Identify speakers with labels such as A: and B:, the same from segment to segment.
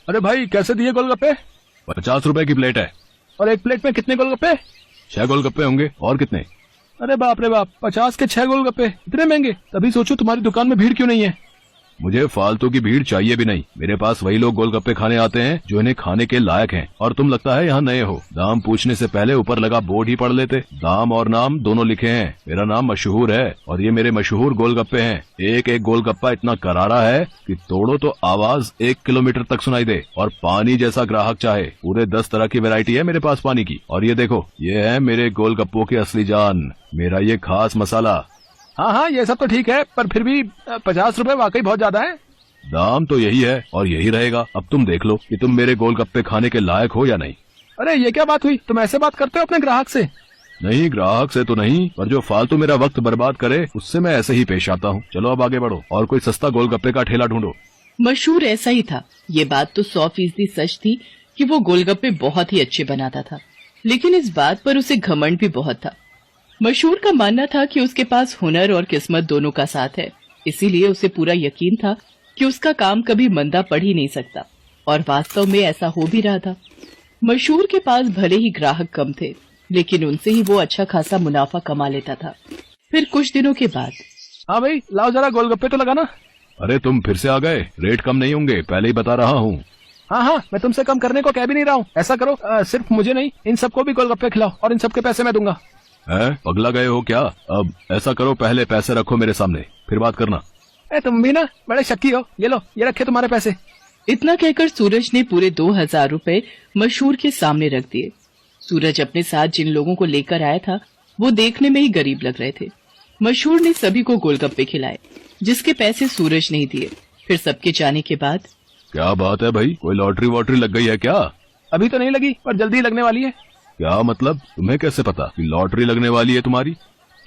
A: अरे भाई कैसे दिए गोलगप्पे?
B: 50 रुपए की प्लेट है।
A: और एक प्लेट में कितने गोलगप्पे?
B: 6 गोलगप्पे होंगे। और कितने?
A: अरे बाप रे बाप, 50 के 6 गोलगप्पे इतने महंगे। तभी सोचो तुम्हारी दुकान में भीड़ क्यों नहीं है।
B: मुझे फालतू की भीड़ चाहिए भी नहीं। मेरे पास वही लोग गोलगप्पे खाने आते हैं जो इन्हें खाने के लायक हैं। और तुम लगता है यहाँ नए हो। दाम पूछने से पहले ऊपर लगा बोर्ड ही पढ़ लेते। दाम और नाम दोनों लिखे हैं। मेरा नाम मशहूर है और ये मेरे मशहूर गोलगप्पे हैं। एक एक गोलगप्पा इतना करारा है कि तोड़ो तो आवाज 1 किलोमीटर तक सुनाई दे। और पानी जैसा ग्राहक चाहे। पूरे 10 तरह की वैरायटी है मेरे पास पानी की। और ये देखो, ये है मेरे गोलगप्पों की असली जान, मेरा ये खास मसाला।
A: हाँ हाँ, ये सब तो ठीक है, पर फिर भी 50 रुपए वाकई बहुत ज्यादा है।
B: दाम तो यही है और यही रहेगा। अब तुम देख लो कि तुम मेरे गोलगप्पे खाने के लायक हो या नहीं।
A: अरे ये क्या बात हुई? तुम ऐसे बात करते हो अपने ग्राहक से?
B: नहीं, ग्राहक से तो नहीं, पर जो फालतू मेरा वक्त बर्बाद करे उससे मैं ऐसे ही पेश आता हूँ। चलो अब आगे बढ़ो और कोई सस्ता गोलगप्पे का ठेला ढूंढो।
C: मशहूर ऐसा ही था। ये बात तो 100% सच थी कि वो गोलगप्पे बहुत ही अच्छे बनाता था, लेकिन इस बात पर उसे घमंड भी बहुत था। मशहूर का मानना था कि उसके पास हुनर और किस्मत दोनों का साथ है, इसीलिए उसे पूरा यकीन था कि उसका काम कभी मंदा पड़ ही नहीं सकता। और वास्तव में ऐसा हो भी रहा था। मशहूर के पास भले ही ग्राहक कम थे, लेकिन उनसे ही वो अच्छा खासा मुनाफा कमा लेता था। फिर कुछ दिनों के बाद,
A: हाँ भाई लाओ जरा गोलगप्पे तो लगाना।
B: अरे तुम फिर से आ गए। रेट कम नहीं होंगे, पहले ही बता रहा हूँ।
A: हाँ हाँ, मैं तुमसे कम करने को कह भी नहीं रहा हूँ। ऐसा करो, सिर्फ मुझे नहीं, इन सबको भी गोलगप्पे खिलाओ और इन सबके पैसे मैं दूंगा।
B: पगला गए हो क्या? अब ऐसा करो, पहले पैसे रखो मेरे सामने, फिर बात करना।
A: तुम भी ना बड़े शक्की हो। ये लो, ये रखे तुम्हारे पैसे।
C: इतना कहकर सूरज ने पूरे 2000 रुपए मशहूर के सामने रख दिए। सूरज अपने साथ जिन लोगों को लेकर आया था वो देखने में ही गरीब लग रहे थे। मशहूर ने सभी को गोलगप्पे खिलाए, जिसके पैसे सूरज नहीं दिए। फिर सबके जाने के बाद,
B: क्या बात है भाई, कोई लॉटरी वॉटरी लग गई है क्या?
A: अभी तो नहीं लगी, पर जल्दी लगने वाली है।
B: क्या मतलब? तुम्हें कैसे पता कि लॉटरी लगने वाली है तुम्हारी?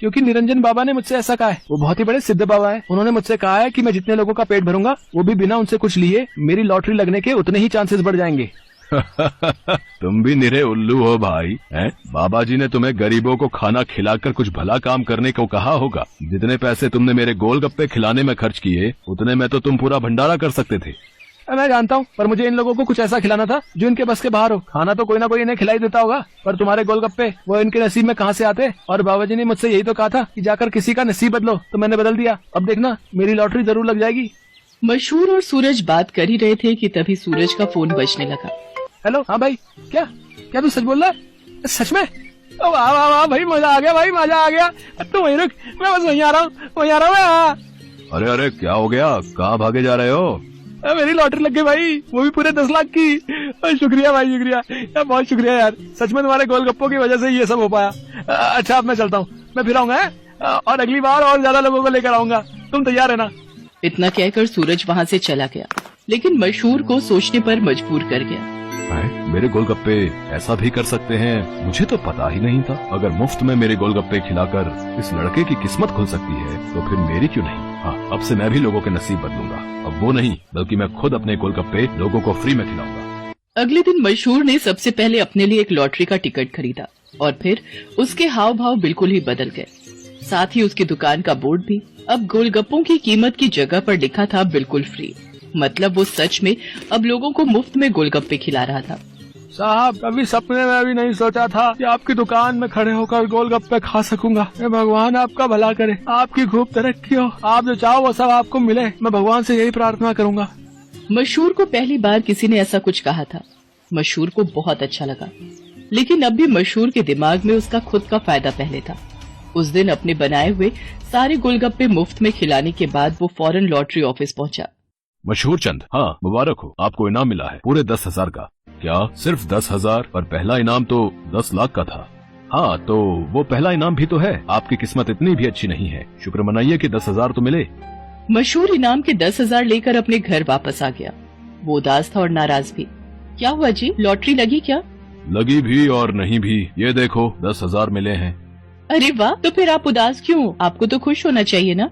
A: क्योंकि निरंजन बाबा ने मुझसे ऐसा कहा है। वो बहुत ही बड़े सिद्ध बाबा है। उन्होंने मुझसे कहा है कि मैं जितने लोगों का पेट भरूंगा, वो भी बिना उनसे कुछ लिए, मेरी लॉटरी लगने के उतने ही चांसेस बढ़ जाएंगे।
B: तुम भी निरे उल्लू हो भाई, हैं? बाबा जी ने तुम्हें गरीबों को खाना खिलाकर कुछ भला काम करने को कहा होगा। जितने पैसे तुमने मेरे गोलगप्पे खिलाने में खर्च किए, उतने में तो तुम पूरा भंडारा कर सकते थे।
A: मैं जानता हूँ, पर मुझे इन लोगों को कुछ ऐसा खिलाना था जो इनके बस के बाहर हो। खाना तो कोई ना कोई इन्हें खिलाई देता होगा, पर तुम्हारे गोलगप्पे वो इनके नसीब में कहाँ से आते? और बाबा जी ने मुझसे यही तो कहा था कि जाकर किसी का नसीब बदलो, तो मैंने बदल दिया। अब देखना, मेरी लॉटरी जरूर लग जाएगी।
C: मशहूर और सूरज बात कर ही रहे थे कि तभी सूरज का फोन बजने लगा।
A: हेलो, हाँ भाई, क्या क्या तू सच बोल रहा है? सच में? वाह वाह वाह भाई, मजा आ गया भाई, मजा आ गया। तू वहीं रुक, मैं बस वहीं आ रहा हूँ, वहीं आ रहा हूँ।
B: अरे अरे, क्या हो गया? कहाँ भागे जा रहे हो?
A: मेरी लॉटरी लग गई भाई, वो भी पूरे 10 लाख की। शुक्रिया भाई, शुक्रिया यार, बहुत शुक्रिया यार। सच में तुम्हारे गोलगप्पों की वजह से ये सब हो पाया। अच्छा अब मैं चलता हूँ, मैं फिर आऊंगा और अगली बार और ज्यादा लोगों को लेकर आऊंगा। तुम तैयार है ना?
C: इतना कहकर सूरज वहाँ से चला गया, लेकिन मशहूर को सोचने पर मजबूर कर गया।
B: मेरे गोलगप्पे ऐसा भी कर सकते हैं, मुझे तो पता ही नहीं था। अगर मुफ्त में मेरे गोलगप्पे खिलाकर इस लड़के की किस्मत खुल सकती है, तो फिर मेरी क्यों नहीं? हाँ, अब से मैं भी लोगों के नसीब बदलूंगा। अब वो नहीं, बल्कि मैं खुद अपने गोलगप्पे लोगों को फ्री में खिलाऊंगा।
C: अगले दिन मशहूर ने सबसे पहले अपने लिए एक लॉटरी का टिकट खरीदा और फिर उसके हाव भाव बिल्कुल ही बदल गए। साथ ही उसकी दुकान का बोर्ड भी अब गोलगप्पों की कीमत की जगह पर लिखा था बिल्कुल फ्री। मतलब वो सच में अब लोगों को मुफ्त में गोलगप्पे खिला रहा था।
A: साहब, कभी सपने में भी नहीं सोचा था कि आपकी दुकान में खड़े होकर गोलगप्पे खा सकूंगा। भगवान आपका भला करे, आपकी खूब तरक्की हो, आप जो चाहो वो सब आपको मिले। मैं भगवान से यही प्रार्थना करूंगा।
C: मशहूर को पहली बार किसी ने ऐसा कुछ कहा था। मशहूर को बहुत अच्छा लगा, लेकिन अब भी मशहूर के दिमाग में उसका खुद का फायदा पहले था। उस दिन अपने बनाए हुए सारे गोलगप्पे मुफ्त में खिलाने के बाद वो फौरन लॉटरी ऑफिस पहुंचा।
B: मशहूर चंद, हाँ मुबारक हो, आपको इनाम मिला है पूरे 10,000 का। क्या सिर्फ 10,000? पर पहला इनाम तो 10 लाख का था। हाँ, तो वो पहला इनाम भी तो है। आपकी किस्मत इतनी भी अच्छी नहीं है, शुक्र मनाइए कि 10,000 तो मिले।
C: मशहूर इनाम के 10,000 लेकर अपने घर वापस आ गया। वो उदास था और नाराज भी। क्या हुआ जी, लॉटरी लगी क्या?
B: लगी भी और नहीं भी, ये देखो 10,000 मिले हैं।
C: अरे वाह, तो फिर आप उदास क्यों? आपको तो खुश होना चाहिए ना।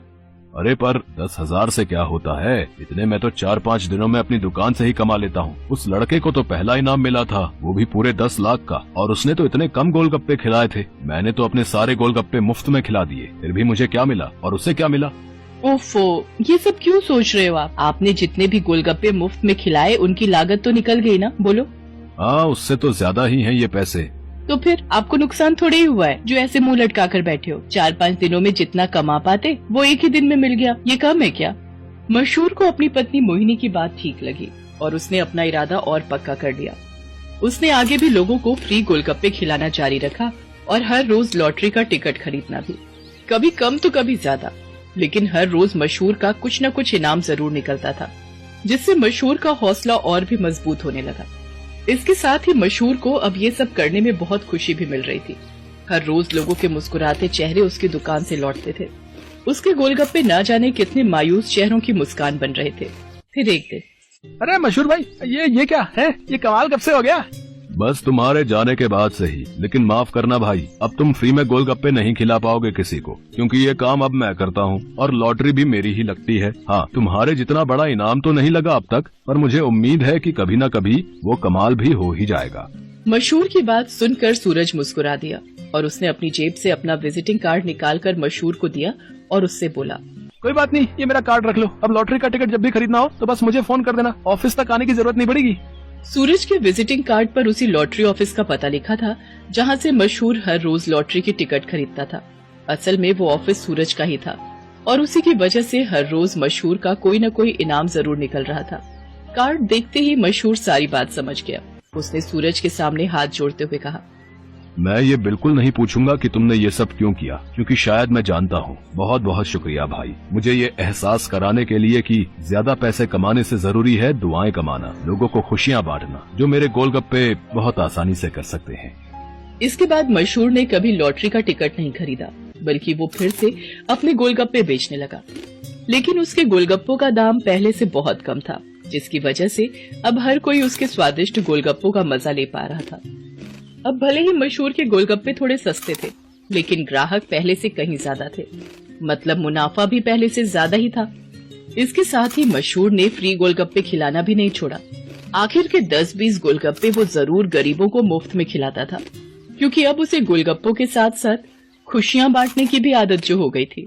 B: अरे पर 10,000 से क्या होता है? इतने में तो 4-5 दिनों में अपनी दुकान से ही कमा लेता हूँ। उस लड़के को तो पहला इनाम मिला था, वो भी पूरे 10 लाख का, और उसने तो इतने कम गोलगप्पे खिलाए थे। मैंने तो अपने सारे गोलगप्पे मुफ्त में खिला दिए, फिर भी मुझे क्या मिला और उसे क्या मिला?
C: ओफो, ये सब क्यों सोच रहे हो आप? आपने जितने भी गोलगप्पे मुफ्त में खिलाए उनकी लागत तो निकल गई ना, बोलो।
B: हाँ, उससे तो ज्यादा ही हैं ये पैसे।
C: तो फिर आपको नुकसान थोड़े ही हुआ है जो ऐसे मुंह लटका कर बैठे हो। 4-5 दिनों में जितना कमा पाते वो एक ही दिन में मिल गया, ये कम है क्या? मशहूर को अपनी पत्नी मोहिनी की बात ठीक लगी और उसने अपना इरादा और पक्का कर लिया। उसने आगे भी लोगों को फ्री गोलगप्पे खिलाना जारी रखा और हर रोज लॉटरी का टिकट खरीदना भी, कभी कम तो कभी ज्यादा, लेकिन हर रोज मशहूर का कुछ न कुछ इनाम जरूर निकलता था, जिससे मशहूर का हौसला और भी मजबूत होने लगा। इसके साथ ही मशहूर को अब ये सब करने में बहुत खुशी भी मिल रही थी। हर रोज लोगों के मुस्कुराते चेहरे उसकी दुकान से लौटते थे। उसके गोलगप्पे न जाने कितने मायूस चेहरों की मुस्कान बन रहे थे। फिर एक दिन,
A: अरे मशहूर भाई, ये क्या है? ये कमाल कब से हो गया?
B: बस तुम्हारे जाने के बाद से ही। लेकिन माफ करना भाई, अब तुम फ्री में गोलगप्पे नहीं खिला पाओगे किसी को, क्योंकि ये काम अब मैं करता हूँ और लॉटरी भी मेरी ही लगती है। हाँ, तुम्हारे जितना बड़ा इनाम तो नहीं लगा अब तक, पर मुझे उम्मीद है कि कभी न कभी वो कमाल भी हो ही जाएगा।
C: मशहूर की बात सुनकर सूरज मुस्कुरा दिया और उसने अपनी जेब से अपना विजिटिंग कार्ड निकालकर मशहूर को दिया और उससे बोला,
A: कोई बात नहीं, ये मेरा कार्ड रख लो। अब लॉटरी का टिकट जब भी खरीदना हो तो बस मुझे फोन कर देना, ऑफिस तक आने की जरूरत नहीं पड़ेगी।
C: सूरज के विजिटिंग कार्ड पर उसी लॉटरी ऑफिस का पता लिखा था जहां से मशहूर हर रोज लॉटरी की टिकट खरीदता था। असल में वो ऑफिस सूरज का ही था और उसी की वजह से हर रोज मशहूर का कोई न कोई इनाम जरूर निकल रहा था। कार्ड देखते ही मशहूर सारी बात समझ गया। उसने सूरज के सामने हाथ जोड़ते हुए कहा,
B: मैं ये बिल्कुल नहीं पूछूंगा कि तुमने ये सब क्यों किया, क्योंकि शायद मैं जानता हूँ। बहुत बहुत शुक्रिया भाई, मुझे ये एहसास कराने के लिए कि ज्यादा पैसे कमाने से जरूरी है दुआएं कमाना, लोगों को खुशियाँ बांटना, जो मेरे गोलगप्पे बहुत आसानी से कर सकते हैं।
C: इसके बाद मशहूर ने कभी लॉटरी का टिकट नहीं खरीदा, बल्कि वो फिर से अपने गोलगप्पे बेचने लगा। लेकिन उसके गोलगप्पों का दाम पहले से बहुत कम था, जिसकी वजह से अब हर कोई उसके स्वादिष्ट गोलगप्पों का मजा ले पा रहा था। अब भले ही मशहूर के गोलगप्पे थोड़े सस्ते थे, लेकिन ग्राहक पहले से कहीं ज्यादा थे, मतलब मुनाफा भी पहले से ज्यादा ही था। इसके साथ ही मशहूर ने फ्री गोलगप्पे खिलाना भी नहीं छोड़ा। आखिर के 10-20 गोलगप्पे वो जरूर गरीबों को मुफ्त में खिलाता था, क्योंकि अब उसे गोलगप्पों के साथ साथ खुशियां बांटने की भी आदत जो हो गई थी।